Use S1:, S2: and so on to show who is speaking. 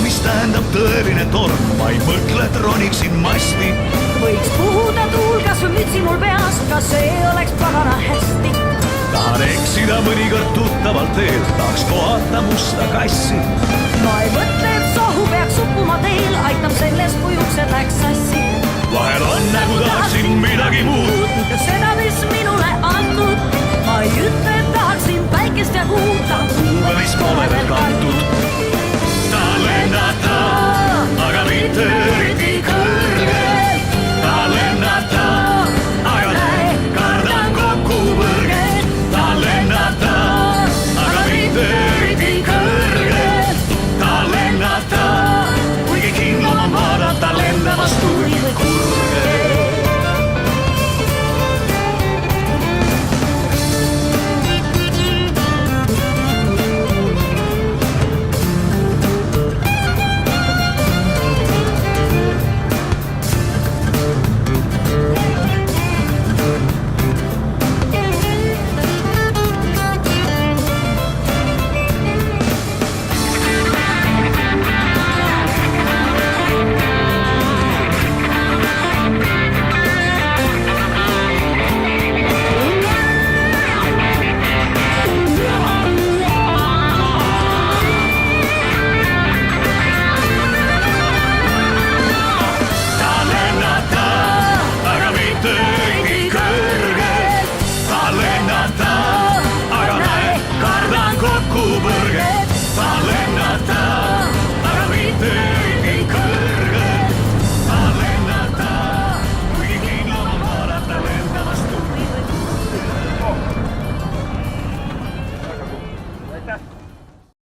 S1: mis tähendab tõeline torm, ma ei mõtle, et roniksin masti.
S2: Võiks puhuda tuul kas või mütsi mul peas, kas see oleks pagana hästi.
S1: Tahan eksida mõnikord tuttavalt teel, tahaks kohata musta kassi.
S2: Ma ei mõtle, et sohu peaks uppuma teel, aitab sellest, kui uksed läks sassi.
S1: Vahel on nagu tahaksin midagi muud,
S2: ja seda, mis minule antud. Ma ei ütle, et tahaksin päikest ja kuud, tahan
S1: kuuga, mis pole veel kantud.